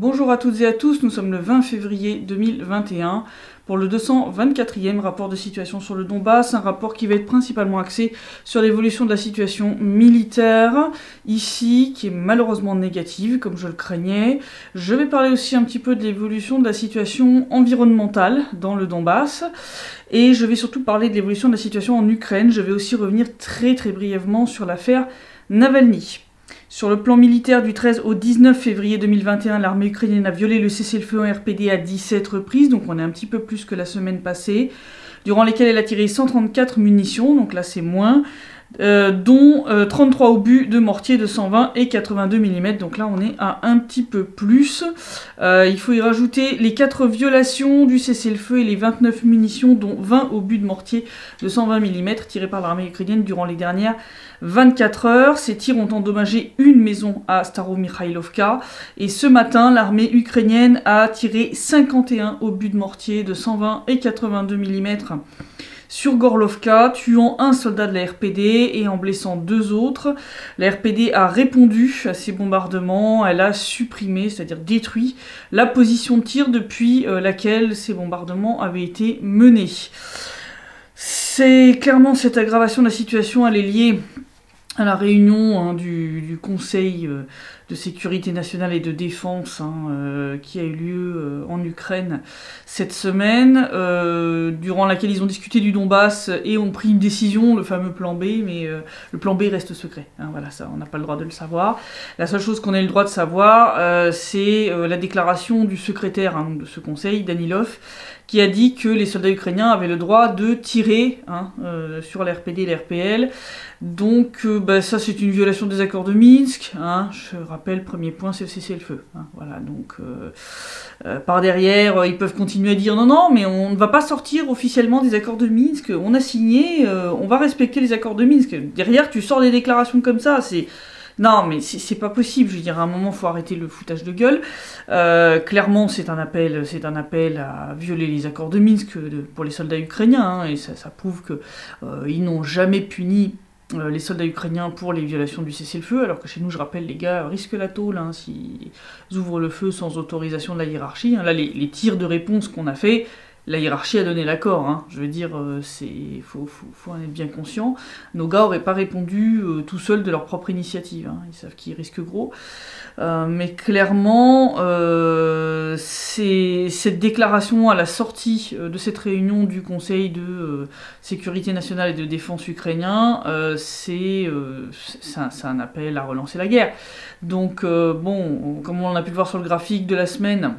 Bonjour à toutes et à tous, nous sommes le 20 février 2021 pour le 224e rapport de situation sur le Donbass, un rapport qui va être principalement axé sur l'évolution de la situation militaire, ici, qui est malheureusement négative, comme je le craignais. Je vais parler aussi un petit peu de l'évolution de la situation environnementale dans le Donbass, et je vais surtout parler de l'évolution de la situation en Ukraine. Je vais aussi revenir très brièvement sur l'affaire Navalny. Sur le plan militaire, du 13 au 19 février 2021, l'armée ukrainienne a violé le cessez-le-feu en RPD à 17 reprises, donc on est un petit peu plus que la semaine passée, durant lesquelles elle a tiré 134 munitions, donc là c'est moins, dont 33 obus de mortier de 120 et 82 mm, donc là on est à un petit peu plus. Il faut y rajouter les 4 violations du cessez-le-feu et les 29 munitions, dont 20 obus de mortier de 120 mm tirés par l'armée ukrainienne durant les dernières 24 heures. Ces tirs ont endommagé une maison à Staromikhailovka, et ce matin, l'armée ukrainienne a tiré 51 obus de mortier de 120 et 82 mm sur Gorlovka, tuant un soldat de la RPD et en blessant 2 autres. La RPD a répondu à ces bombardements, elle a supprimé, c'est-à-dire détruit, la position de tir depuis laquelle ces bombardements avaient été menés. C'est clairement cette aggravation de la situation, elle est liée à la réunion du Conseil de sécurité nationale et de défense qui a eu lieu en Ukraine cette semaine, durant laquelle ils ont discuté du Donbass et ont pris une décision, le fameux plan B, mais le plan B reste secret. Voilà, ça, on n'a pas le droit de le savoir. La seule chose qu'on ait le droit de savoir, c'est la déclaration du secrétaire de ce conseil, Danilov, qui a dit que les soldats ukrainiens avaient le droit de tirer sur l'RPD et l'RPL. Donc ça c'est une violation des accords de Minsk. Je rappelle, premier point, c'est le cessez-le-feu. Voilà, donc par derrière, ils peuvent continuer à dire non, mais on ne va pas sortir officiellement des accords de Minsk. On a signé, on va respecter les accords de Minsk. Derrière, tu sors des déclarations comme ça, c'est... Non, mais c'est pas possible, je veux dire, à un moment, il faut arrêter le foutage de gueule. Clairement, c'est un appel à violer les accords de Minsk pour les soldats ukrainiens, et ça prouve qu'ils n'ont jamais puni les soldats ukrainiens pour les violations du cessez-le-feu, alors que chez nous, je rappelle, les gars risquent la tôle s'ils ouvrent le feu sans autorisation de la hiérarchie. Là, les tirs de réponse qu'on a fait, la hiérarchie a donné l'accord, je veux dire, faut en être bien conscient. Nos gars n'auraient pas répondu tout seuls de leur propre initiative, ils savent qu'ils risquent gros. Mais clairement, cette déclaration à la sortie de cette réunion du Conseil de sécurité nationale et de défense ukrainien, c'est un appel à relancer la guerre. Donc, comme on a pu le voir sur le graphique de la semaine,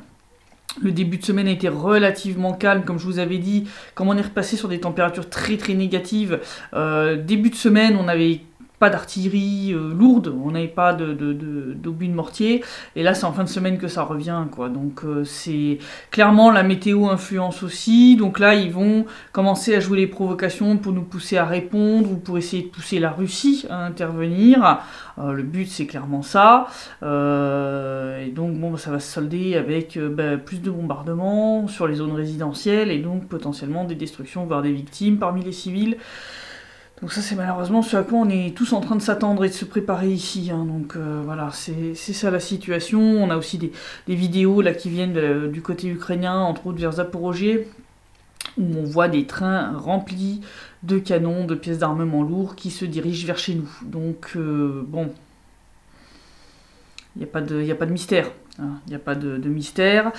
le début de semaine a été relativement calme, comme je vous avais dit. Comme on est repassé sur des températures très négatives, début de semaine, on n'avait pas d'artillerie lourde, on n'avait pas d'obus de mortier, et là c'est en fin de semaine que ça revient, quoi. Donc c'est clairement la météo influence aussi, donc là ils vont commencer à jouer les provocations pour nous pousser à répondre, ou pour essayer de pousser la Russie à intervenir. Le but c'est clairement ça, et donc ça va se solder avec plus de bombardements sur les zones résidentielles, et donc potentiellement des destructions, voire des victimes parmi les civils. Donc ça c'est malheureusement ce à quoi on est tous en train de s'attendre et de se préparer ici. Donc voilà, c'est ça la situation. On a aussi des vidéos là qui viennent du côté ukrainien, entre autres vers Zaporozhye, où on voit des trains remplis de canons, de pièces d'armement lourds qui se dirigent vers chez nous. Donc il n'y a pas de mystère. Il n'y a pas de mystère.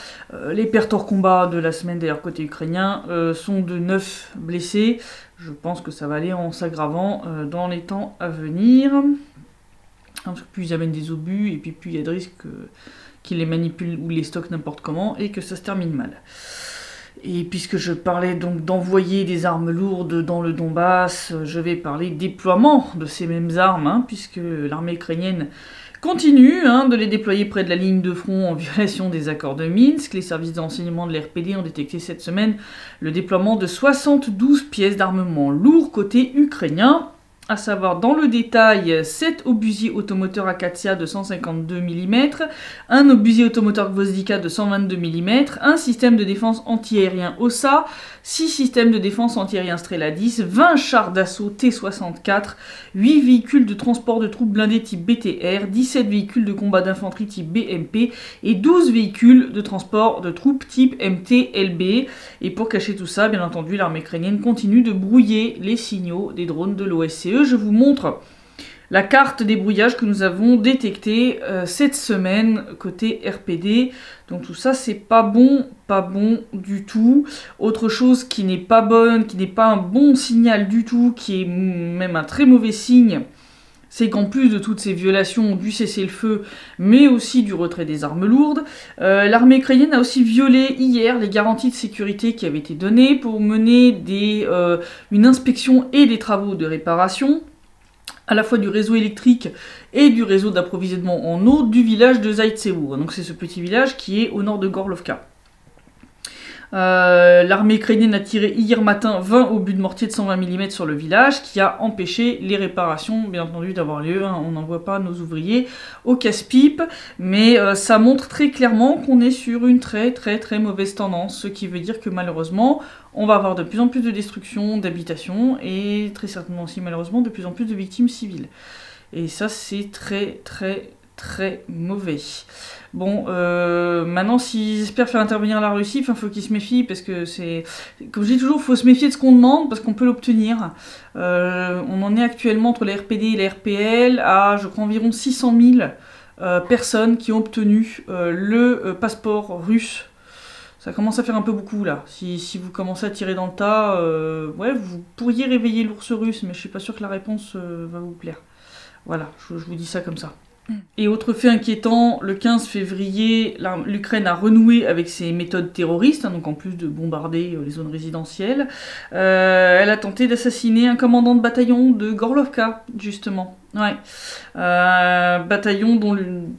Les pertes hors combat de la semaine d'ailleurs côté ukrainien sont de 9 blessés. Je pense que ça va aller en s'aggravant dans les temps à venir. Parce que plus ils amènent des obus, et puis plus il y a de risques qu'ils les manipulent ou les stockent n'importe comment, et que ça se termine mal. Et puisque je parlais donc d'envoyer des armes lourdes dans le Donbass, je vais parler déploiement de ces mêmes armes, puisque l'armée ukrainienne continue de les déployer près de la ligne de front en violation des accords de Minsk. Les services d'enseignement de l'RPD ont détecté cette semaine le déploiement de 72 pièces d'armement lourd côté ukrainien. à savoir dans le détail 7 obusiers automoteurs Akatia de 152 mm, un obusier automoteur Gwozdika de 122 mm, un système de défense antiaérien OSA, 6 systèmes de défense antiaérien Strela 10, 20 chars d'assaut T-64, 8 véhicules de transport de troupes blindées type BTR, 17 véhicules de combat d'infanterie type BMP et 12 véhicules de transport de troupes type MT-LB. Et pour cacher tout ça, bien entendu, l'armée ukrainienne continue de brouiller les signaux des drones de l'OSCE. Je vous montre la carte des brouillages que nous avons détectés cette semaine côté RPD. Donc tout ça, c'est pas bon du tout. Autre chose qui n'est pas bonne, qui n'est pas un bon signal du tout, qui est même un très mauvais signe, c'est qu'en plus de toutes ces violations du cessez-le-feu, mais aussi du retrait des armes lourdes, l'armée ukrainienne a aussi violé hier les garanties de sécurité qui avaient été données pour mener une inspection et des travaux de réparation, à la fois du réseau électrique et du réseau d'approvisionnement en eau du village de Zaïtsevo. Donc c'est ce petit village qui est au nord de Gorlovka. L'armée ukrainienne a tiré hier matin 20 obus de mortier de 120 mm sur le village, qui a empêché les réparations, bien entendu, d'avoir lieu. On n'envoie pas nos ouvriers au casse-pipe, mais ça montre très clairement qu'on est sur une très mauvaise tendance, ce qui veut dire que malheureusement, on va avoir de plus en plus de destruction d'habitations, et très certainement aussi malheureusement de plus en plus de victimes civiles. Et ça, c'est très mauvais. Bon, maintenant, s'ils espèrent faire intervenir la Russie, il faut qu'ils se méfient, parce que c'est... Comme je dis toujours, il faut se méfier de ce qu'on demande, parce qu'on peut l'obtenir. On en est actuellement, entre les RPD et les RPL, à, je crois, environ 600 000 personnes qui ont obtenu le passeport russe. Ça commence à faire un peu beaucoup, là. Si vous commencez à tirer dans le tas, ouais, vous pourriez réveiller l'ours russe, mais je suis pas sûre que la réponse va vous plaire. Voilà, je vous dis ça comme ça. Et autre fait inquiétant, le 15 février, l'Ukraine a renoué avec ses méthodes terroristes, donc en plus de bombarder les zones résidentielles. Elle a tenté d'assassiner un commandant de bataillon de Gorlovka, justement. Ouais. Bataillon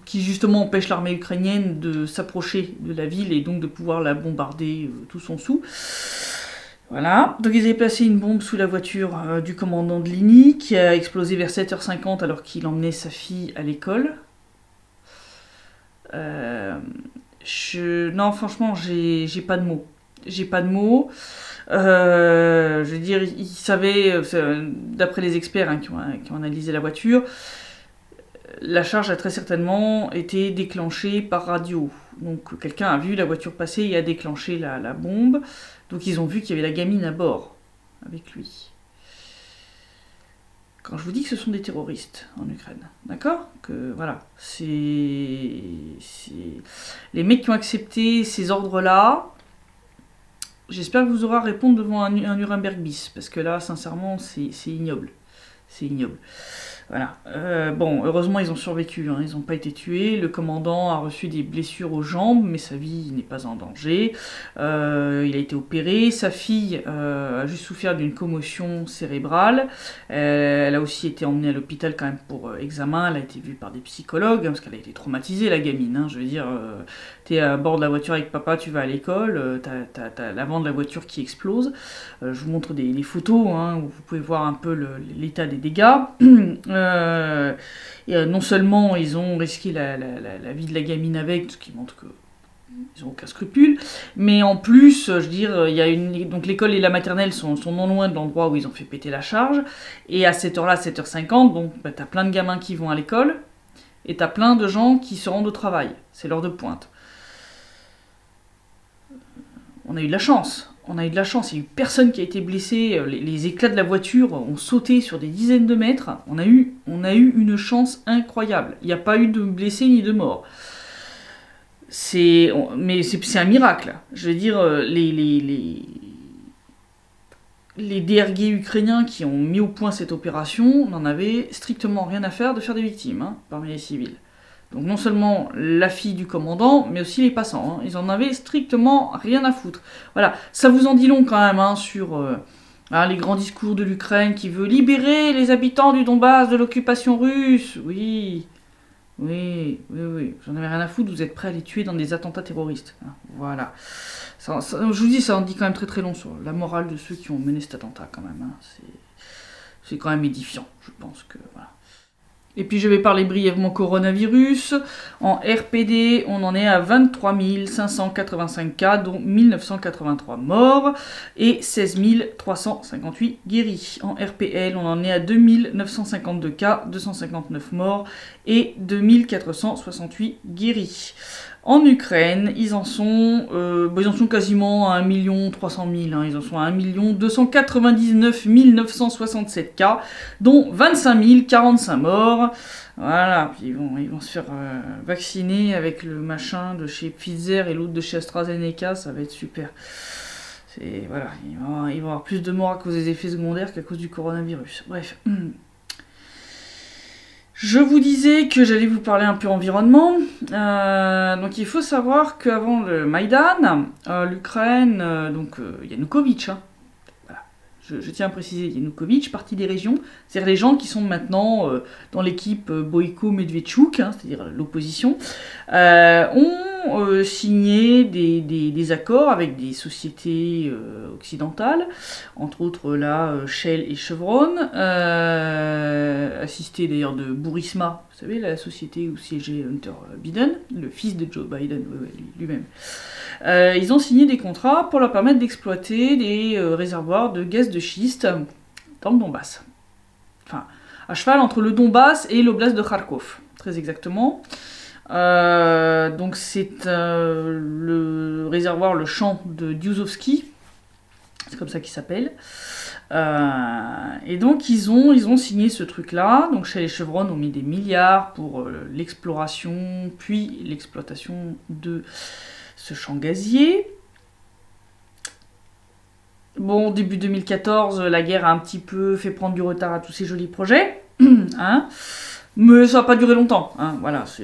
qui justement empêche l'armée ukrainienne de s'approcher de la ville et donc de pouvoir la bombarder tout son sou. Voilà, donc ils avaient placé une bombe sous la voiture du commandant de Ligny, qui a explosé vers 7h50 alors qu'il emmenait sa fille à l'école. Non, franchement, j'ai pas de mots. J'ai pas de mots. Je veux dire, ils savaient, d'après les experts qui ont analysé la voiture, la charge a très certainement été déclenchée par radio. Donc quelqu'un a vu la voiture passer et a déclenché la bombe. Donc ils ont vu qu'il y avait la gamine à bord avec lui. Quand je vous dis que ce sont des terroristes en Ukraine, d'accord? Que voilà, c'est les mecs qui ont accepté ces ordres-là. J'espère que vous aurez à répondre devant un Nuremberg bis, parce que là, sincèrement, c'est ignoble. C'est ignoble. Voilà. Bon, heureusement, ils ont survécu, hein, ils n'ont pas été tués. Le commandant a reçu des blessures aux jambes, mais sa vie n'est pas en danger. Il a été opéré. Sa fille a juste souffert d'une commotion cérébrale. Elle a aussi été emmenée à l'hôpital quand même pour examen. Elle a été vue par des psychologues, hein, parce qu'elle a été traumatisée, la gamine. Hein. Je veux dire, t'es à bord de la voiture avec papa, tu vas à l'école, t'as l'avant de la voiture qui explose. Je vous montre les photos, hein, où vous pouvez voir un peu l'état des dégâts. Non seulement ils ont risqué la vie de la gamine avec, ce qui montre qu'ils n'ont aucun scrupule, mais en plus, je veux dire, donc l'école et la maternelle sont non loin de l'endroit où ils ont fait péter la charge, et à cette heure-là, 7h50, donc t'as plein de gamins qui vont à l'école, et t'as plein de gens qui se rendent au travail, c'est l'heure de pointe. On a eu de la chance. Il n'y a eu personne qui a été blessé, les éclats de la voiture ont sauté sur des dizaines de mètres, on a eu une chance incroyable, il n'y a pas eu de blessés ni de morts. Mais c'est un miracle, je veux dire, les DRG ukrainiens qui ont mis au point cette opération n'en avaient strictement rien à faire de faire des victimes, hein, parmi les civils. Donc non seulement la fille du commandant, mais aussi les passants. Hein. Ils en avaient strictement rien à foutre. Voilà, ça vous en dit long quand même hein, sur les grands discours de l'Ukraine qui veut libérer les habitants du Donbass de l'occupation russe. Oui. J'en avais rien à foutre, vous êtes prêts à les tuer dans des attentats terroristes. Hein. Voilà. Je vous dis, ça en dit quand même très long sur la morale de ceux qui ont mené cet attentat quand même. Hein. c'est quand même édifiant, je pense que voilà. Et puis je vais parler brièvement coronavirus. En RPD, on en est à 23 585 cas, dont 1983 morts et 16 358 guéris. En RPL, on en est à 2952 cas, 259 morts et 2468 guéris. En Ukraine, ils en sont quasiment à 1 300 000, hein. Ils en sont à 1 299 967 cas, dont 25 045 morts. Voilà, puis ils vont se faire vacciner avec le machin de chez Pfizer et l'autre de chez AstraZeneca, ça va être super. Voilà, il va y avoir plus de morts à cause des effets secondaires qu'à cause du coronavirus. Bref. Je vous disais que j'allais vous parler un peu environnement. Donc il faut savoir qu'avant le Maïdan, l'Ukraine, Yanukovych, hein, voilà, je tiens à préciser, Yanukovych, parti des régions, c'est-à-dire les gens qui sont maintenant dans l'équipe Boyko-Medvedchuk, hein, c'est-à-dire l'opposition, ont signé des accords avec des sociétés occidentales, entre autres là Shell et Chevron, assisté d'ailleurs de Burisma, vous savez, la société où siégeait Hunter Biden, le fils de Joe Biden lui-même. Ils ont signé des contrats pour leur permettre d'exploiter des réservoirs de gaz de schiste dans le Donbass. Enfin, à cheval entre le Donbass et l'oblast de Kharkov, très exactement. Donc c'est le réservoir, le champ de Diuzovski, c'est comme ça qu'il s'appelle. Et donc ils ont signé ce truc-là. Donc chez les Chevron, on mis des milliards pour l'exploration, puis l'exploitation de ce champ gazier. Bon, début 2014, la guerre a un petit peu fait prendre du retard à tous ces jolis projets, hein, mais ça n'a pas duré longtemps, hein, parce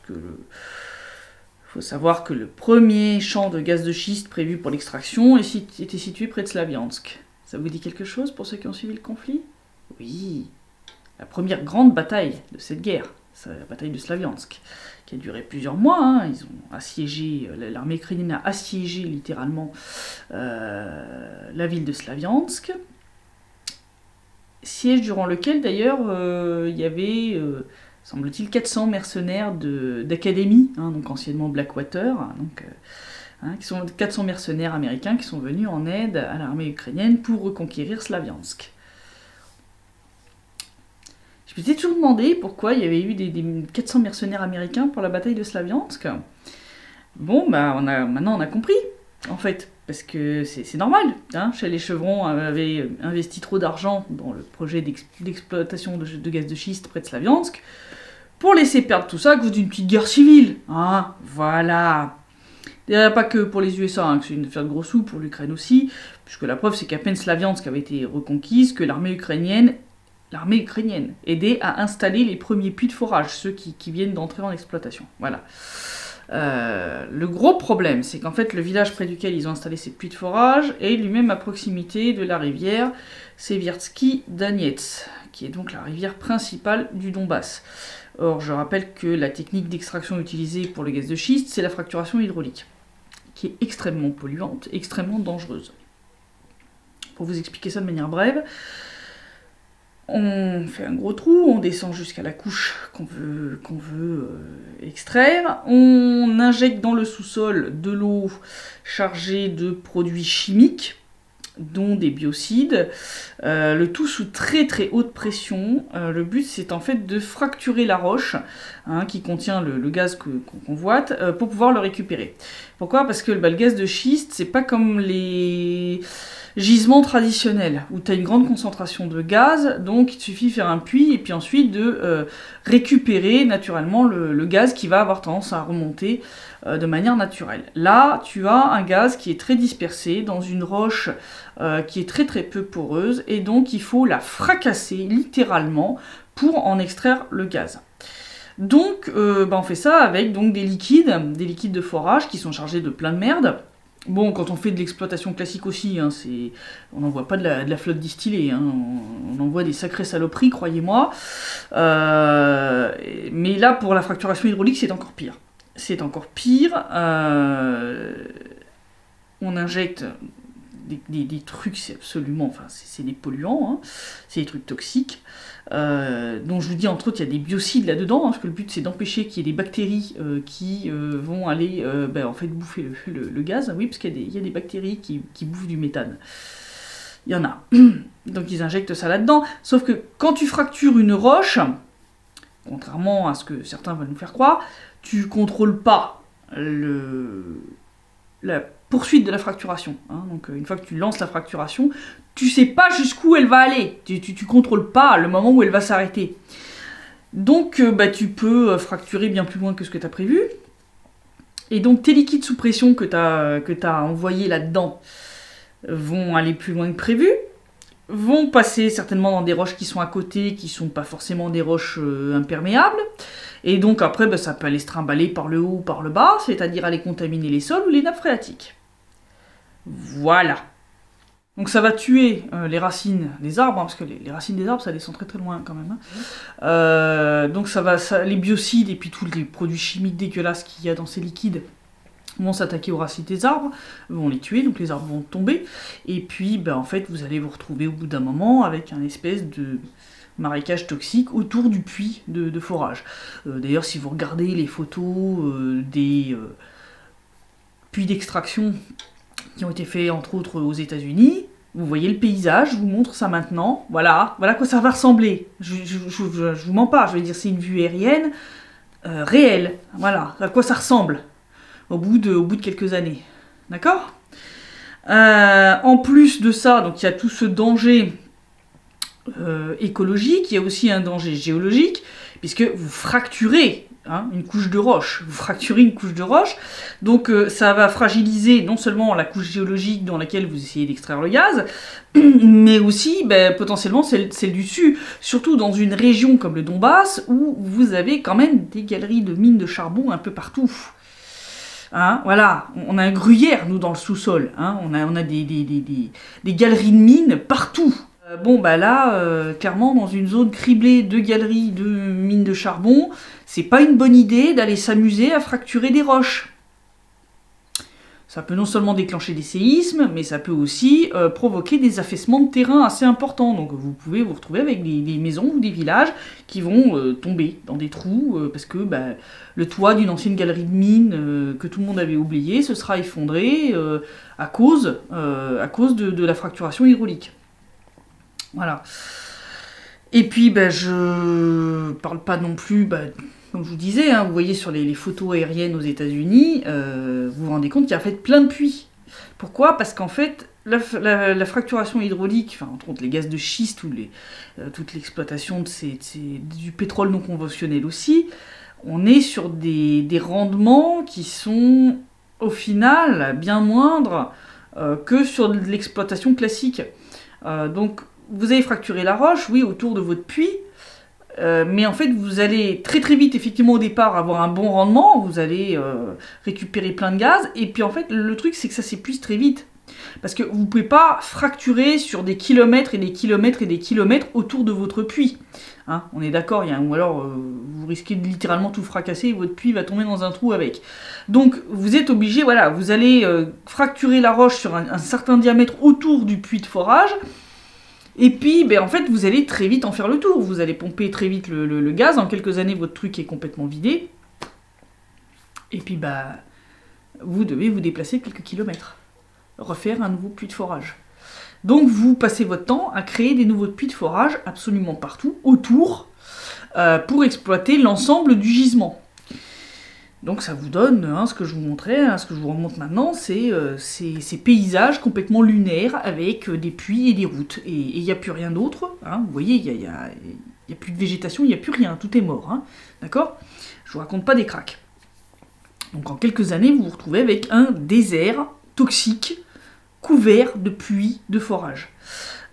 que faut savoir que le premier champ de gaz de schiste prévu pour l'extraction était situé près de Slaviansk. Ça vous dit quelque chose pour ceux qui ont suivi le conflit? Oui, la première grande bataille de cette guerre, c'est la bataille de Slaviansk, qui a duré plusieurs mois, hein. Ils ont assiégé, l'armée ukrainienne a assiégé littéralement la ville de Slaviansk, siège durant lequel d'ailleurs il y avait, semble-t-il, 400 mercenaires d'académie, hein, donc anciennement Blackwater, qui sont 400 mercenaires américains qui sont venus en aide à l'armée ukrainienne pour reconquérir Slaviansk. Je me suis toujours demandé pourquoi il y avait eu des 400 mercenaires américains pour la bataille de Slaviansk. Bon, maintenant on a compris, en fait, parce que c'est normal, hein. Chez les Chevrons avaient investi trop d'argent dans le projet d'exploitation de gaz de schiste près de Slaviansk, pour laisser perdre tout ça à cause d'une petite guerre civile, hein, voilà. Pas que pour les USA, hein, que c'est une affaire de gros sous, pour l'Ukraine aussi, puisque la preuve c'est qu'à peine Slaviansk avait été reconquise, que l'armée ukrainienne aidait à installer les premiers puits de forage, ceux qui viennent d'entrer en exploitation. Voilà. Le gros problème, c'est qu'en fait, le village près duquel ils ont installé ces puits de forage est lui-même à proximité de la rivière Seviersky Donets, qui est donc la rivière principale du Donbass. Or, je rappelle que la technique d'extraction utilisée pour le gaz de schiste, c'est la fracturation hydraulique, qui est extrêmement polluante, extrêmement dangereuse. Pour vous expliquer ça de manière brève, on fait un gros trou, on descend jusqu'à la couche qu'on veut extraire, on injecte dans le sous-sol de l'eau chargée de produits chimiques, dont des biocides, le tout sous très très haute pression. Le but c'est en fait de fracturer la roche, hein, qui contient le gaz qu'on convoite, pour pouvoir le récupérer. Pourquoi? Parce que le gaz de schiste, c'est pas comme les gisement traditionnel, où tu as une grande concentration de gaz, donc il te suffit de faire un puits, et puis ensuite de récupérer naturellement le gaz qui va avoir tendance à remonter de manière naturelle. Là, tu as un gaz qui est très dispersé dans une roche qui est très très peu poreuse, et donc il faut la fracasser littéralement pour en extraire le gaz. Donc on fait ça avec donc, des liquides de forage qui sont chargés de plein de merde. Bon, quand on fait de l'exploitation classique aussi, hein, on n'envoie pas de la flotte distillée, hein, on envoie des sacrées saloperies, croyez-moi. Mais là, pour la fracturation hydraulique, c'est encore pire. C'est encore pire. On injecte des trucs, c'est absolument, enfin c'est des polluants, hein, c'est des trucs toxiques, dont je vous dis entre autres il y a des biocides là-dedans, hein, parce que le but c'est d'empêcher qu'il y ait des bactéries qui vont aller en fait bouffer le gaz, oui, parce qu'il y a des bactéries qui bouffent du méthane. Il y en a. Donc ils injectent ça là-dedans, sauf que quand tu fractures une roche, contrairement à ce que certains veulent nous faire croire, tu contrôles pas la poursuite de la fracturation. Hein. Donc une fois que tu lances la fracturation, tu sais pas jusqu'où elle va aller. Tu contrôles pas le moment où elle va s'arrêter. Donc tu peux fracturer bien plus loin que ce que tu as prévu. Et donc tes liquides sous pression que tu as envoyés là-dedans vont aller plus loin que prévu, vont passer certainement dans des roches qui sont à côté, qui sont pas forcément des roches imperméables. Et donc après, ça peut aller se trimballer par le haut ou par le bas, c'est-à-dire aller contaminer les sols ou les nappes phréatiques. Voilà. Donc ça va tuer les racines des arbres, hein, parce que les racines des arbres, ça descend très très loin quand même. Hein. Donc les biocides et puis tous les produits chimiques dégueulasses qu'il y a dans ces liquides vont s'attaquer aux racines des arbres, vont les tuer, donc les arbres vont tomber. Et puis, en fait, vous allez vous retrouver au bout d'un moment avec un espèce de marécage toxique autour du puits de forage. D'ailleurs, si vous regardez les photos des puits d'extraction qui ont été faits entre autres aux États-Unis, vous voyez le paysage, je vous montre ça maintenant. Voilà à quoi ça va ressembler. Je vous mens pas, je vais dire c'est une vue aérienne réelle. Voilà à quoi ça ressemble au bout de quelques années. D'accord ? En plus de ça, donc il y a tout ce danger écologique, il y a aussi un danger géologique, puisque vous fracturez une couche de roche. Vous fracturez une couche de roche, donc ça va fragiliser non seulement la couche géologique dans laquelle vous essayez d'extraire le gaz, mais aussi potentiellement celle du dessus, surtout dans une région comme le Donbass, où vous avez quand même des galeries de mines de charbon un peu partout. Hein, voilà, on a un gruyère, nous, dans le sous-sol. Hein, on a des galeries de mines partout. Clairement, dans une zone criblée de galeries de mines de charbon, c'est pas une bonne idée d'aller s'amuser à fracturer des roches. Ça peut non seulement déclencher des séismes, mais ça peut aussi provoquer des affaissements de terrain assez importants. Donc vous pouvez vous retrouver avec des maisons ou des villages qui vont tomber dans des trous, parce que le toit d'une ancienne galerie de mines que tout le monde avait oublié se sera effondré à cause de la fracturation hydraulique. Voilà. Et puis je parle pas non plus... comme je vous disais, vous voyez sur les photos aériennes aux États-Unis, vous vous rendez compte qu'il y a en fait plein de puits. Pourquoi ? Parce qu'en fait, la fracturation hydraulique, entre autres les gaz de schiste ou toute l'exploitation du pétrole non conventionnel aussi, on est sur des rendements qui sont au final bien moindres que sur de l'exploitation classique. Donc vous avez fracturé la roche, oui, autour de votre puits, mais en fait, vous allez très très vite, effectivement, au départ, avoir un bon rendement, vous allez récupérer plein de gaz, et puis en fait, le truc, c'est que ça s'épuise très vite. Parce que vous ne pouvez pas fracturer sur des kilomètres et des kilomètres et des kilomètres autour de votre puits. Hein, on est d'accord, ou alors vous risquez de littéralement tout fracasser et votre puits va tomber dans un trou avec. Donc vous êtes obligé, vous allez fracturer la roche sur un certain diamètre autour du puits de forage, et puis, en fait, vous allez très vite en faire le tour. Vous allez pomper très vite le gaz. En quelques années, votre truc est complètement vidé. Et puis, vous devez vous déplacer quelques kilomètres. Refaire un nouveau puits de forage. Donc, vous passez votre temps à créer des nouveaux puits de forage absolument partout, autour, pour exploiter l'ensemble du gisement. Donc ça vous donne, ce que je vous montrais, ce que je vous remonte maintenant, c'est ces paysages complètement lunaires avec des puits et des routes. Et il n'y a plus rien d'autre. Vous voyez, il n'y a plus de végétation, il n'y a plus rien, tout est mort. D'accord ? Je vous raconte pas des cracks. Donc en quelques années, vous vous retrouvez avec un désert toxique couvert de puits de forage.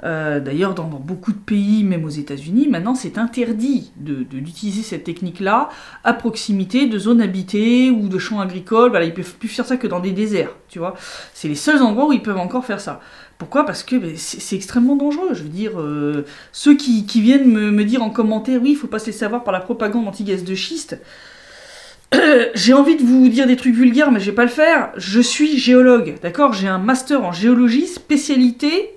D'ailleurs, dans beaucoup de pays, même aux États-Unis, maintenant c'est interdit d'utiliser cette technique-là à proximité de zones habitées ou de champs agricoles. Ils peuvent plus faire ça que dans des déserts, tu vois. C'est les seuls endroits où ils peuvent encore faire ça. Pourquoi ? Parce que c'est extrêmement dangereux. Je veux dire, ceux qui viennent me dire en commentaire, oui, il faut pas se laisser avoir par la propagande anti-gaz de schiste. J'ai envie de vous dire des trucs vulgaires, mais je vais pas le faire. Je suis géologue, d'accord? J'ai un master en géologie, spécialité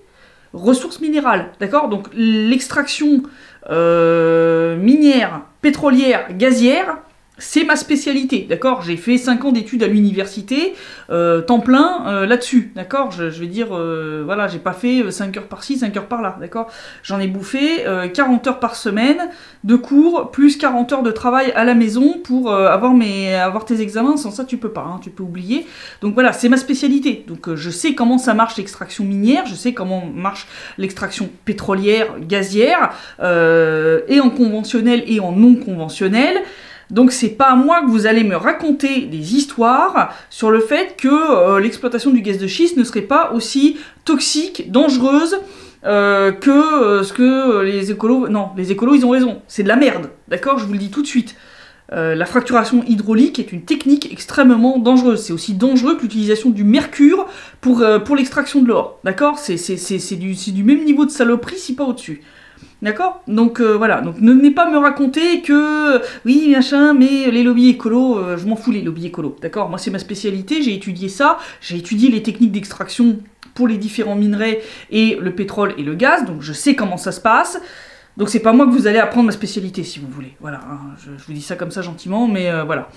ressources minérales, d'accord? Donc l'extraction minière, pétrolière, gazière, c'est ma spécialité, d'accord? J'ai fait 5 ans d'études à l'université, temps plein là-dessus, d'accord? Je vais dire, voilà, j'ai pas fait 5 heures par-ci, 5 heures par-là, d'accord? J'en ai bouffé 40 heures par semaine de cours, plus 40 heures de travail à la maison pour avoir tes examens. Sans ça, tu peux pas, hein, tu peux oublier. Donc voilà, c'est ma spécialité. Donc je sais comment ça marche l'extraction minière, je sais comment marche l'extraction pétrolière, gazière, et en conventionnel et en non conventionnel. Donc c'est pas à moi que vous allez me raconter des histoires sur le fait que l'exploitation du gaz de schiste ne serait pas aussi toxique, dangereuse que ce que les écolos... Non, les écolos ils ont raison, c'est de la merde, d'accord? Je vous le dis tout de suite. La fracturation hydraulique est une technique extrêmement dangereuse. C'est aussi dangereux que l'utilisation du mercure pour l'extraction de l'or, d'accord? C'est du même niveau de saloperie, si pas au-dessus. D'accord? Donc voilà, donc ne venez pas me raconter que oui machin, mais les lobbies écolos, je m'en fous les lobbies écolos, d'accord? Moi c'est ma spécialité, j'ai étudié ça, j'ai étudié les techniques d'extraction pour les différents minerais et le pétrole et le gaz, donc je sais comment ça se passe. Donc c'est pas moi que vous allez apprendre ma spécialité si vous voulez, voilà, hein, je vous dis ça comme ça gentiment, mais voilà.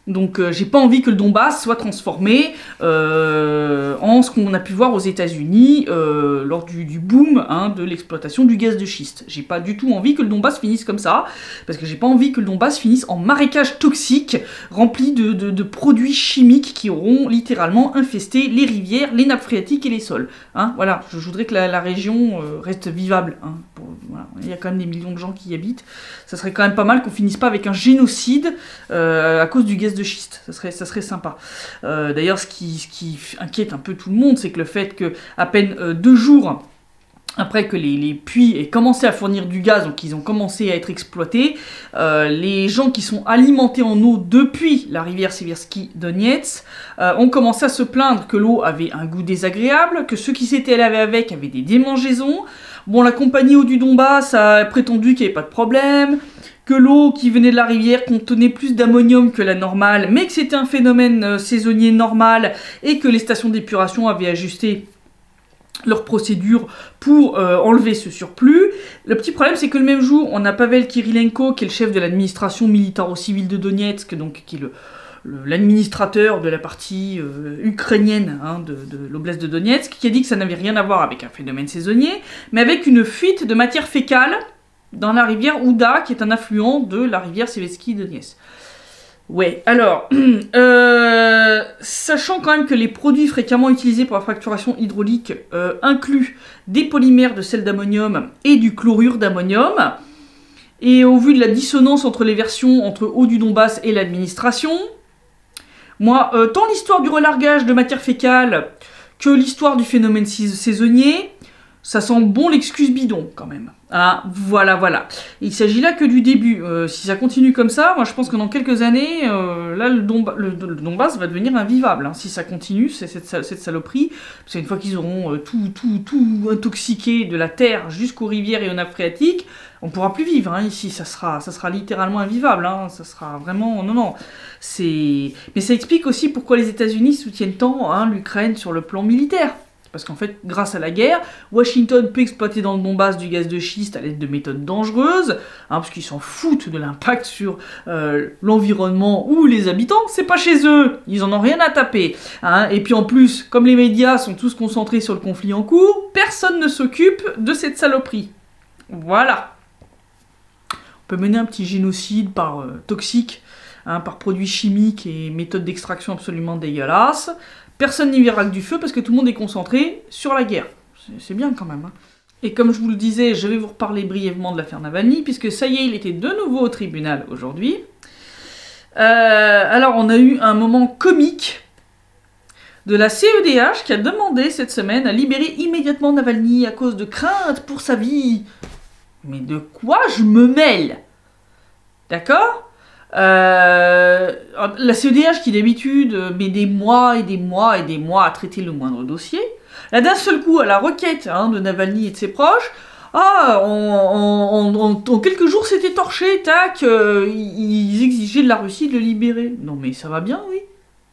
Donc j'ai pas envie que le Donbass soit transformé en ce qu'on a pu voir aux États-Unis lors du boom hein, de l'exploitation du gaz de schiste. J'ai pas du tout envie que le Donbass finisse comme ça, parce que j'ai pas envie que le Donbass finisse en marécage toxique, rempli de produits chimiques qui auront littéralement infesté les rivières, les nappes phréatiques et les sols. Hein, voilà, je voudrais que la région reste vivable. Hein, voilà. Il y a quand même des millions de gens qui y habitent. Ça serait quand même pas mal qu'on finisse pas avec un génocide à cause du gaz de schiste, ça serait sympa. D'ailleurs, ce qui inquiète un peu tout le monde, c'est que le fait que à peine 2 jours après que les puits aient commencé à fournir du gaz, donc ils ont commencé à être exploités, les gens qui sont alimentés en eau depuis la rivière Seversky Donetsk ont commencé à se plaindre que l'eau avait un goût désagréable, que ceux qui s'étaient lavés avec avaient des démangeaisons. Bon, la compagnie eau du Donbass a prétendu qu'il n'y avait pas de problème, que l'eau qui venait de la rivière contenait plus d'ammonium que la normale, mais que c'était un phénomène saisonnier normal et que les stations d'épuration avaient ajusté leur procédure pour enlever ce surplus. Le petit problème, c'est que le même jour, on a Pavel Kirilenko, qui est le chef de l'administration militaro-civile de Donetsk, donc qui est l'administrateur de la partie ukrainienne hein, de l'oblast de Donetsk, qui a dit que ça n'avait rien à voir avec un phénomène saisonnier, mais avec une fuite de matière fécale dans la rivière Ouda, qui est un affluent de la rivière Seversky Donetsk. Ouais, alors, sachant quand même que les produits fréquemment utilisés pour la fracturation hydraulique incluent des polymères de sel d'ammonium et du chlorure d'ammonium, et au vu de la dissonance entre les versions entre eau du Donbass et l'administration, moi, tant l'histoire du relargage de matière fécale que l'histoire du phénomène saisonnier, ça sent bon l'excuse bidon, quand même. Ah, voilà. Il s'agit là que du début. Si ça continue comme ça, moi je pense que dans quelques années, là, le Donbass va devenir invivable. Hein, si ça continue, cette saloperie. Parce qu'une fois qu'ils auront tout intoxiqué de la terre jusqu'aux rivières et aux nappes phréatiques, on pourra plus vivre. Hein, ici, ça sera littéralement invivable. Hein, ça sera vraiment... Non. Mais ça explique aussi pourquoi les États-Unis soutiennent tant hein, l'Ukraine sur le plan militaire. Parce qu'en fait, grâce à la guerre, Washington peut exploiter dans le Donbass du gaz de schiste à l'aide de méthodes dangereuses, hein, parce qu'ils s'en foutent de l'impact sur l'environnement ou les habitants, c'est pas chez eux, ils en ont rien à taper. Hein. Et puis en plus, comme les médias sont tous concentrés sur le conflit en cours, personne ne s'occupe de cette saloperie. Voilà. On peut mener un petit génocide par toxique, hein, par produits chimiques et méthodes d'extraction absolument dégueulasses. Personne n'y verra que du feu parce que tout le monde est concentré sur la guerre. C'est bien quand même. Hein. Et comme je vous le disais, je vais vous reparler brièvement de l'affaire Navalny, puisque ça y est, il était de nouveau au tribunal aujourd'hui. Alors, on a eu un moment comique de la CEDH qui a demandé cette semaine à libérer immédiatement Navalny à cause de craintes pour sa vie. Mais de quoi je me mêle? D'accord ? La CEDH qui d'habitude met des mois et des mois et des mois à traiter le moindre dossier, là d'un seul coup à la requête hein, de Navalny et de ses proches, Ah, en quelques jours, c'était torché, tac, ils exigeaient de la Russie de le libérer. Non mais ça va bien, oui.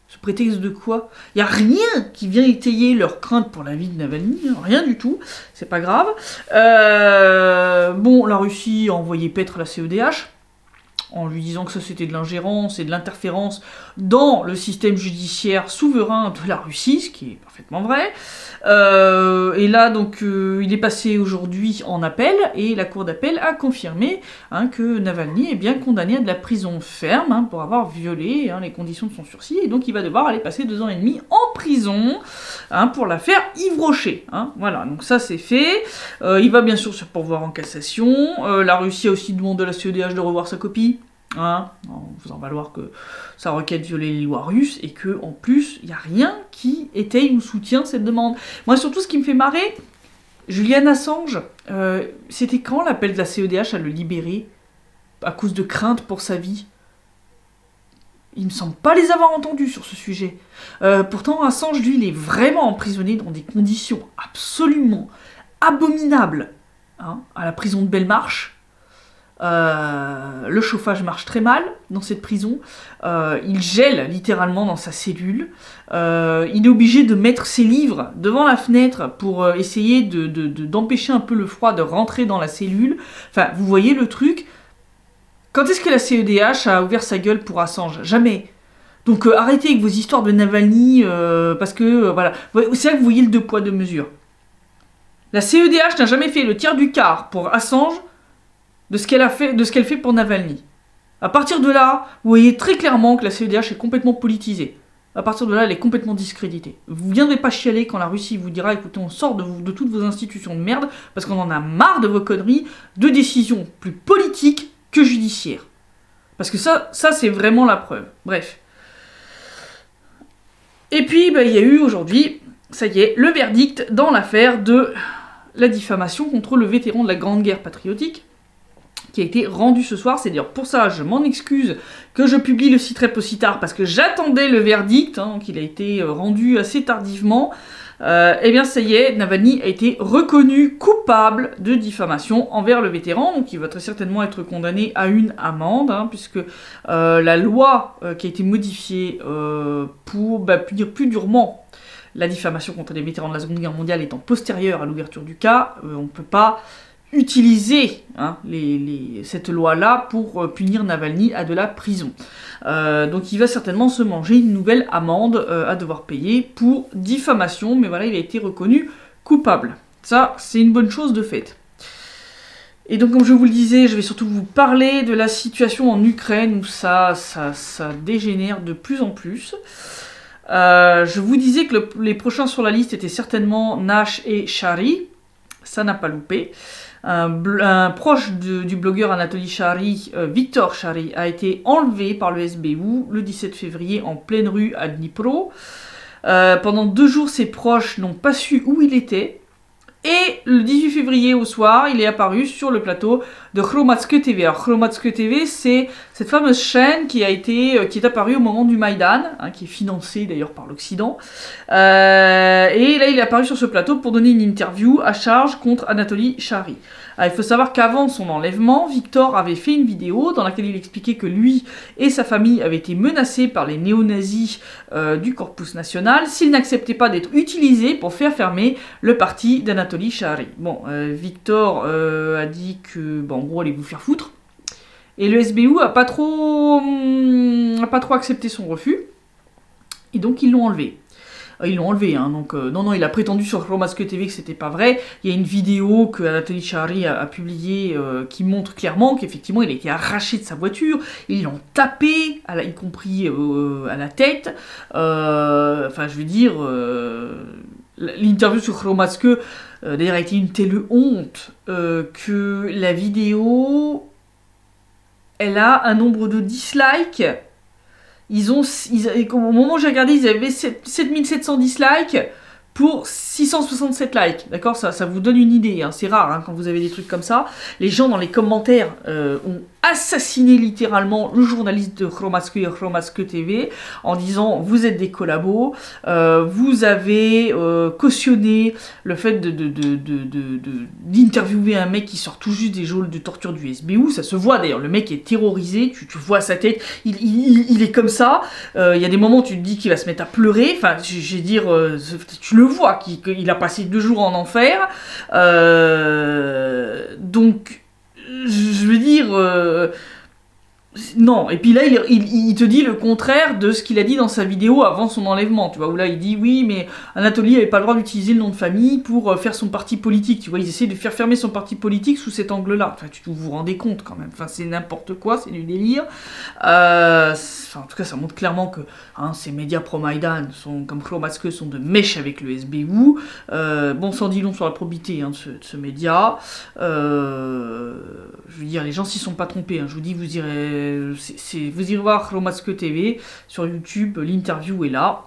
Sous prétexte de quoi? Il n'y a rien qui vient étayer leur crainte pour la vie de Navalny, hein, rien du tout, c'est pas grave. Bon, la Russie a envoyé paître la CEDH, en lui disant que ça c'était de l'ingérence et de l'interférence dans le système judiciaire souverain de la Russie, ce qui est parfaitement vrai. Et là, donc, il est passé aujourd'hui en appel, et la cour d'appel a confirmé que Navalny est bien condamné à de la prison ferme pour avoir violé les conditions de son sursis, et donc il va devoir aller passer 2 ans et demi en prison pour l'affaire Yves Rocher. Voilà, donc ça c'est fait. Il va bien sûr se pourvoir en cassation. La Russie a aussi demandé à la CEDH de revoir sa copie. En faisant valoir que sa requête violait les lois russes et que en plus il n'y a rien qui étaye ou soutient cette demande. Moi surtout ce qui me fait marrer, Julian Assange, c'était quand l'appel de la CEDH à le libérer à cause de crainte pour sa vie? Il me semble pas les avoir entendus sur ce sujet. Pourtant Assange lui il est vraiment emprisonné dans des conditions absolument abominables à la prison de Belmarsh. Le chauffage marche très mal dans cette prison, il gèle littéralement dans sa cellule, il est obligé de mettre ses livres devant la fenêtre pour essayer d'empêcher un peu le froid de rentrer dans la cellule. Enfin, vous voyez le truc. Quand est-ce que la CEDH a ouvert sa gueule pour Assange? Jamais. Donc arrêtez avec vos histoires de Navalny, parce que, voilà, c'est là que vous voyez le deux poids deux mesures. La CEDH n'a jamais fait le tiers du quart pour Assange de ce qu'elle fait pour Navalny. À partir de là, vous voyez très clairement que la CEDH est complètement politisée. À partir de là, elle est complètement discréditée. Vous ne viendrez pas chialer quand la Russie vous dira « Écoutez, on sort de toutes vos institutions de merde parce qu'on en a marre de vos conneries, de décisions plus politiques que judiciaires. » Parce que ça c'est vraiment la preuve. Bref. Et puis, il y a eu aujourd'hui, ça y est, le verdict dans l'affaire de la diffamation contre le vétéran de la Grande Guerre patriotique, qui a été rendu ce soir. C'est d'ailleurs pour ça, je m'en excuse, que je publie le site rep aussi tard, parce que j'attendais le verdict, donc il a été rendu assez tardivement. Eh bien ça y est, Navalny a été reconnu coupable de diffamation envers le vétéran, donc il va très certainement être condamné à une amende, puisque la loi qui a été modifiée pour punir plus durement la diffamation contre les vétérans de la Seconde Guerre mondiale étant postérieure à l'ouverture du cas, on ne peut pas utiliser cette loi-là pour punir Navalny à de la prison. Donc il va certainement se manger une nouvelle amende à devoir payer pour diffamation, mais voilà, il a été reconnu coupable. Ça, c'est une bonne chose de faite. Et donc, comme je vous le disais, je vais surtout vous parler de la situation en Ukraine, où ça dégénère de plus en plus. Je vous disais que les prochains sur la liste étaient certainement Nash et Shari. Ça n'a pas loupé. Un proche du blogueur Anatoly Shary, Victor Shary, a été enlevé par le SBU le 17 février en pleine rue à Dnipro. Pendant 2 jours, ses proches n'ont pas su où il était. Et le 18 février au soir, il est apparu sur le plateau de Hromadske TV. Alors Hromadske TV, c'est cette fameuse chaîne qui est apparue au moment du Maïdan, qui est financée d'ailleurs par l'Occident. Et là, il est apparu sur ce plateau pour donner une interview à charge contre Anatoly Shary. Alors, il faut savoir qu'avant son enlèvement, Victor avait fait une vidéo dans laquelle il expliquait que lui et sa famille avaient été menacés par les néo-nazis du Corpus National s'ils n'acceptaient pas d'être utilisés pour faire fermer le parti d'Anatoly Shary. Bon, Victor a dit que, en gros, allez vous faire foutre. Et le SBU a pas trop accepté son refus. Et donc, ils l'ont enlevé. Ils l'ont enlevé, donc non, il a prétendu sur Hromadske TV que c'était pas vrai. Il y a une vidéo que Anatoly Shary a publiée qui montre clairement qu'effectivement il a été arraché de sa voiture, ils l'ont tapé, y compris à la tête. Enfin, je veux dire, l'interview sur Hromadske d'ailleurs a été une telle honte que la vidéo, elle a un nombre de dislikes. Au moment où j'ai regardé, ils avaient 7700 dislikes pour 667 likes. D'accord, ça vous donne une idée. C'est rare quand vous avez des trucs comme ça. Les gens dans les commentaires ont assassiné littéralement le journaliste de Hromadske et Hromadske TV en disant vous êtes des collabos, vous avez cautionné le fait d'interviewer un mec qui sort tout juste des geôles de torture du SBU, ça se voit d'ailleurs, le mec est terrorisé, tu vois sa tête, il est comme ça, il y a des moments où tu te dis qu'il va se mettre à pleurer, enfin je veux dire, tu le vois, qu'il a passé 2 jours en enfer, donc je veux dire, non, et puis là il te dit le contraire de ce qu'il a dit dans sa vidéo avant son enlèvement, tu vois, où là il dit oui mais Anatoly avait pas le droit d'utiliser le nom de famille pour faire son parti politique, tu vois, ils essaient de faire fermer son parti politique sous cet angle-là, enfin vous vous rendez compte quand même, enfin c'est n'importe quoi, c'est du délire, en tout cas ça montre clairement que ces médias pro-Maïdan comme Hromadske sont de mèche avec le SBU, bon sans dit long sur la probité de ce média, je veux dire les gens s'y sont pas trompés, je vous dis vous irez voir Hromadske TV sur YouTube, l'interview est là.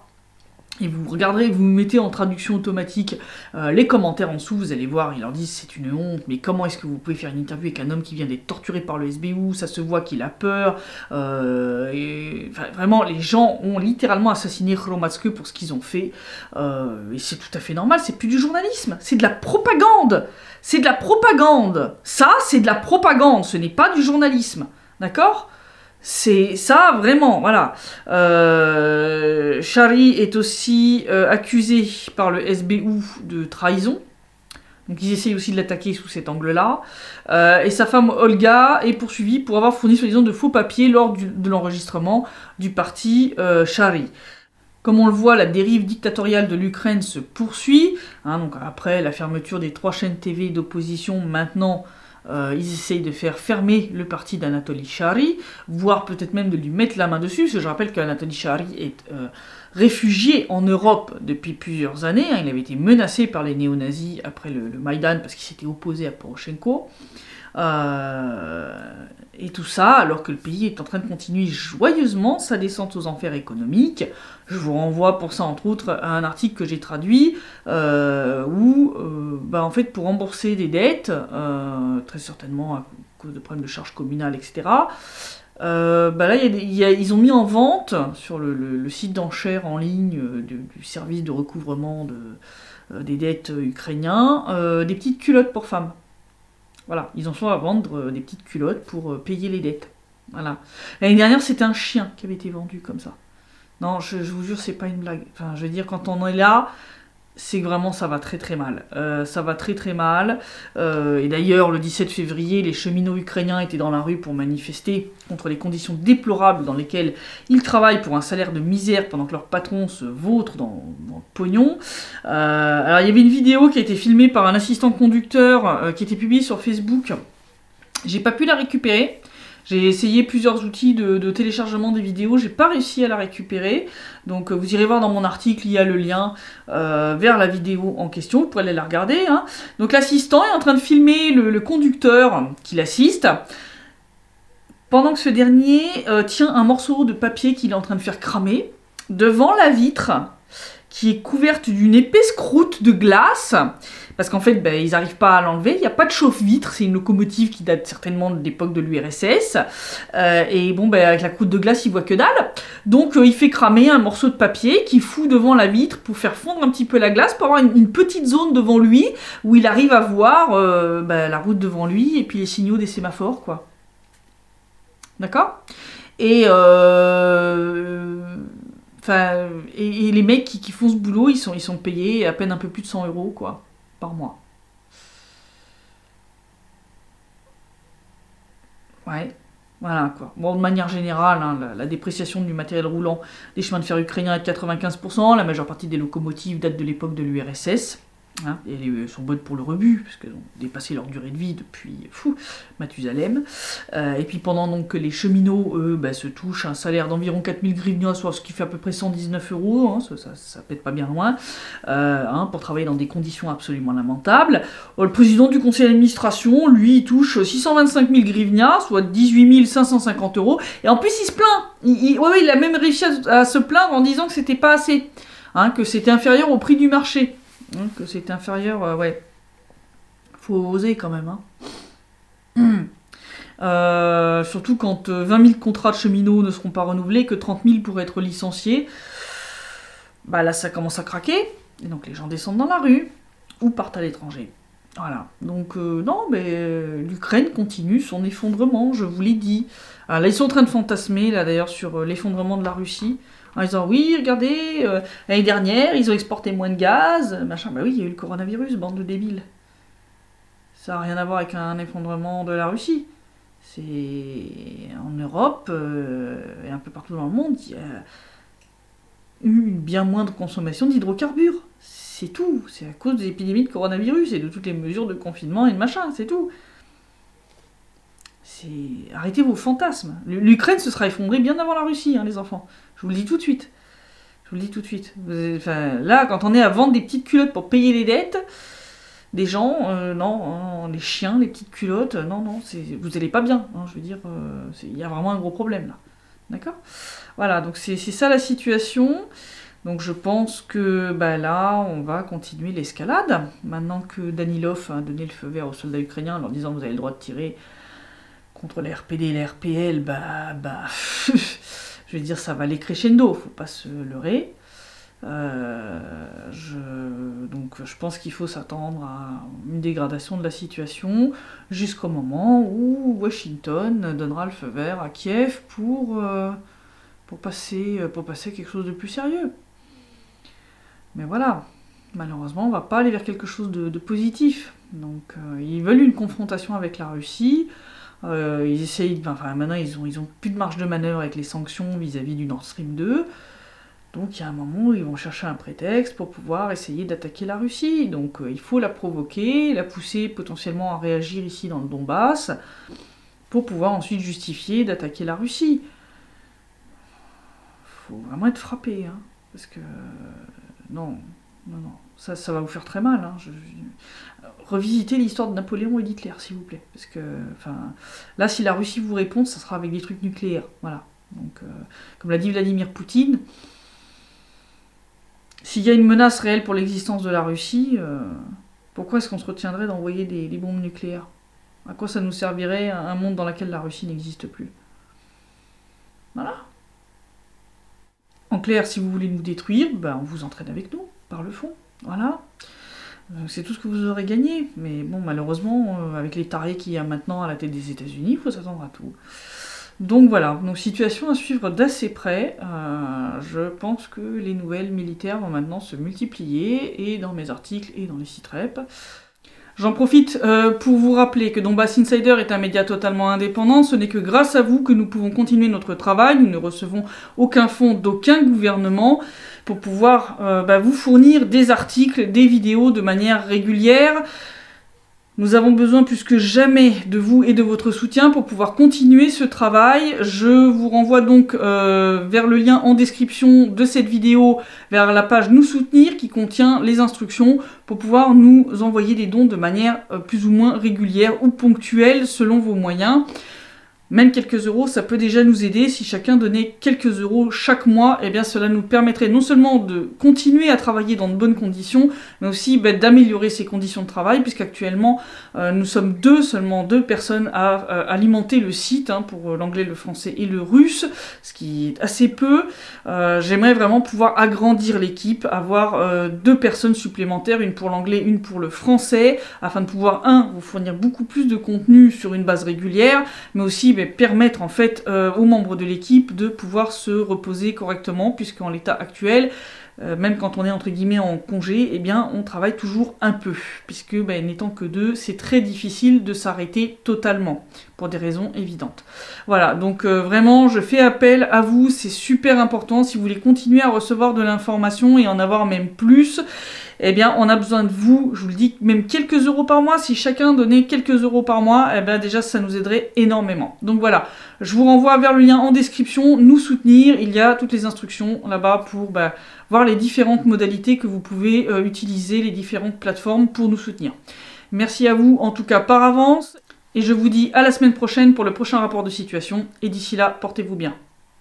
Et vous regarderez, vous mettez en traduction automatique les commentaires en dessous, vous allez voir, ils leur disent c'est une honte, mais comment est-ce que vous pouvez faire une interview avec un homme qui vient d'être torturé par le SBU, ça se voit qu'il a peur, vraiment les gens ont littéralement assassiné Hromadske pour ce qu'ils ont fait, et c'est tout à fait normal, c'est plus du journalisme, c'est de la propagande, c'est de la propagande, ça c'est de la propagande, ce n'est pas du journalisme, d'accord ? C'est ça, vraiment, voilà. Shari est aussi accusé par le SBU de trahison. Donc ils essayent aussi de l'attaquer sous cet angle-là. Et sa femme Olga est poursuivie pour avoir fourni soi-disant de faux papiers lors de l'enregistrement du parti Shari. Comme on le voit, la dérive dictatoriale de l'Ukraine se poursuit. Donc après la fermeture des 3 chaînes TV d'opposition, maintenant... ils essayent de faire fermer le parti d'Anatoly Shari, voire peut-être même de lui mettre la main dessus, parce que je rappelle qu'Anatoly Shari est réfugié en Europe depuis plusieurs années, il avait été menacé par les néo-nazis après le Maïdan parce qu'il s'était opposé à Poroshenko, et tout ça alors que le pays est en train de continuer joyeusement sa descente aux enfers économiques. Je vous renvoie pour ça entre autres à un article que j'ai traduit où en fait pour rembourser des dettes, très certainement à cause de problèmes de charges communales, etc. Là ils ont mis en vente sur le site d'enchères en ligne du service de recouvrement des dettes ukrainiens des petites culottes pour femmes. Voilà, ils en sont à vendre des petites culottes pour payer les dettes. Voilà. L'année dernière, c'était un chien qui avait été vendu comme ça. Non, je vous jure, c'est pas une blague. Enfin, je veux dire, quand on est là, c'est que vraiment, ça va très très mal. Ça va très très mal. Et d'ailleurs, le 17 février, les cheminots ukrainiens étaient dans la rue pour manifester contre les conditions déplorables dans lesquelles ils travaillent pour un salaire de misère pendant que leur patron se vautre dans le pognon. Alors, il y avait une vidéo qui a été filmée par un assistant conducteur qui était publiée sur Facebook. J'ai pas pu la récupérer. J'ai essayé plusieurs outils de téléchargement des vidéos, j'ai pas réussi à la récupérer. Donc vous irez voir dans mon article, il y a le lien vers la vidéo en question, vous pourrez aller la regarder. Donc l'assistant est en train de filmer le conducteur qui l'assiste, pendant que ce dernier tient un morceau de papier qu'il est en train de faire cramer devant la vitre, qui est couverte d'une épaisse croûte de glace, parce qu'en fait, ils n'arrivent pas à l'enlever, il n'y a pas de chauffe-vitre, c'est une locomotive qui date certainement de l'époque de l'URSS, et bon, avec la croûte de glace, il voit que dalle, donc il fait cramer un morceau de papier qu'il fout devant la vitre pour faire fondre un petit peu la glace, pour avoir une petite zone devant lui, où il arrive à voir la route devant lui, et puis les signaux des sémaphores, quoi. D'accord ? Et les mecs qui font ce boulot, ils sont payés à peine un peu plus de 100 €, quoi, par mois. Ouais, voilà, quoi. Bon, de manière générale, la dépréciation du matériel roulant des chemins de fer ukrainiens est de 95%, la majeure partie des locomotives datent de l'époque de l'URSS. Et elles sont bonnes pour le rebut, parce qu'elles ont dépassé leur durée de vie depuis Mathusalem. Et puis pendant donc, que les cheminots, eux, se touchent un salaire d'environ 4000 grivnia, soit ce qui fait à peu près 119 €, ça pète pas bien loin, pour travailler dans des conditions absolument lamentables. Le président du conseil d'administration, lui, il touche 625 000 grivnia, soit 18 550 €, et en plus il se plaint. Il a même réussi à se plaindre en disant que c'était pas assez, que c'était inférieur au prix du marché. Que c'est inférieur, ouais. Faut oser quand même, Surtout quand 20 000 contrats de cheminots ne seront pas renouvelés, que 30 000 pourraient être licenciés. Bah là, ça commence à craquer. Et donc les gens descendent dans la rue ou partent à l'étranger. Voilà. Donc non, mais l'Ukraine continue son effondrement, je vous l'ai dit. Là, ils sont en train de fantasmer, là d'ailleurs, sur l'effondrement de la Russie. En disant, oui, regardez, l'année dernière, ils ont exporté moins de gaz, machin. Bah oui, il y a eu le coronavirus, bande de débiles. Ça n'a rien à voir avec un effondrement de la Russie. C'est en Europe et un peu partout dans le monde, il y a eu une bien moindre consommation d'hydrocarbures. C'est tout. C'est à cause des épidémies de coronavirus et de toutes les mesures de confinement et de machin, c'est tout. Arrêtez vos fantasmes. L'Ukraine se sera effondrée bien avant la Russie, hein, les enfants. Je vous le dis tout de suite. Je vous le dis tout de suite. Là, quand on est à vendre des petites culottes pour payer les dettes des gens, non, les chiens, les petites culottes, non, vous allez pas bien. Hein, je veux dire, il y a vraiment un gros problème là. D'accord ? Voilà, donc c'est ça la situation. Donc je pense que là, on va continuer l'escalade. Maintenant que Danilov a donné le feu vert aux soldats ukrainiens en leur disant vous avez le droit de tirer contre les RPD et les RPL, je vais dire, ça va aller crescendo, faut pas se leurrer. Donc je pense qu'il faut s'attendre à une dégradation de la situation jusqu'au moment où Washington donnera le feu vert à Kiev pour passer quelque chose de plus sérieux. Mais voilà, malheureusement, on va pas aller vers quelque chose de positif. Donc ils veulent une confrontation avec la Russie. Ils essayent, maintenant ils ont plus de marge de manœuvre avec les sanctions vis-à-vis du Nord Stream 2. Donc il y a un moment où ils vont chercher un prétexte pour pouvoir essayer d'attaquer la Russie. Donc il faut la provoquer, la pousser potentiellement à réagir ici dans le Donbass, pour pouvoir ensuite justifier d'attaquer la Russie. Faut vraiment être frappé, hein, parce que non, ça va vous faire très mal. Hein. Revisitez l'histoire de Napoléon et d'Hitler, s'il vous plaît, parce que, là, si la Russie vous répond, ça sera avec des trucs nucléaires, voilà. Donc, comme l'a dit Vladimir Poutine, s'il y a une menace réelle pour l'existence de la Russie, pourquoi est-ce qu'on se retiendrait d'envoyer des bombes nucléaires ? À quoi ça nous servirait un monde dans lequel la Russie n'existe plus ? Voilà. En clair, si vous voulez nous détruire, on vous entraîne avec nous, par le fond. Voilà. C'est tout ce que vous aurez gagné. Mais bon, malheureusement, avec les tarés qu'il y a maintenant à la tête des États-Unis, il faut s'attendre à tout. Donc voilà, donc situation à suivre d'assez près. Je pense que les nouvelles militaires vont maintenant se multiplier, et dans mes articles et dans les sites rep. J'en profite pour vous rappeler que Donbass Insider est un média totalement indépendant. Ce n'est que grâce à vous que nous pouvons continuer notre travail. Nous ne recevons aucun fonds d'aucun gouvernement pour pouvoir vous fournir des articles, des vidéos de manière régulière. Nous avons besoin plus que jamais de vous et de votre soutien pour pouvoir continuer ce travail. Je vous renvoie donc vers le lien en description de cette vidéo, vers la page Nous soutenir qui contient les instructions pour pouvoir nous envoyer des dons de manière plus ou moins régulière ou ponctuelle selon vos moyens. Même quelques euros, ça peut déjà nous aider. Si chacun donnait quelques euros chaque mois, eh bien cela nous permettrait non seulement de continuer à travailler dans de bonnes conditions, mais aussi d'améliorer ces conditions de travail, puisqu'actuellement nous sommes seulement deux personnes à alimenter le site, pour l'anglais, le français et le russe, ce qui est assez peu. J'aimerais vraiment pouvoir agrandir l'équipe, avoir 2 personnes supplémentaires, une pour l'anglais, une pour le français, afin de pouvoir, vous fournir beaucoup plus de contenu sur une base régulière, mais aussi permettre en fait aux membres de l'équipe de pouvoir se reposer correctement, puisqu'en l'état actuel, même quand on est entre guillemets en congé, eh bien on travaille toujours un peu, puisque n'étant que 2, c'est très difficile de s'arrêter totalement, pour des raisons évidentes. Voilà, donc vraiment je fais appel à vous, c'est super important, si vous voulez continuer à recevoir de l'information et en avoir même plus, eh bien on a besoin de vous, je vous le dis, même quelques euros par mois. Si chacun donnait quelques euros par mois, eh bien déjà ça nous aiderait énormément. Donc voilà, je vous renvoie vers le lien en description, Nous soutenir, il y a toutes les instructions là-bas pour voir les différentes modalités que vous pouvez utiliser, les différentes plateformes pour nous soutenir. Merci à vous en tout cas par avance, et je vous dis à la semaine prochaine pour le prochain rapport de situation, et d'ici là, portez-vous bien.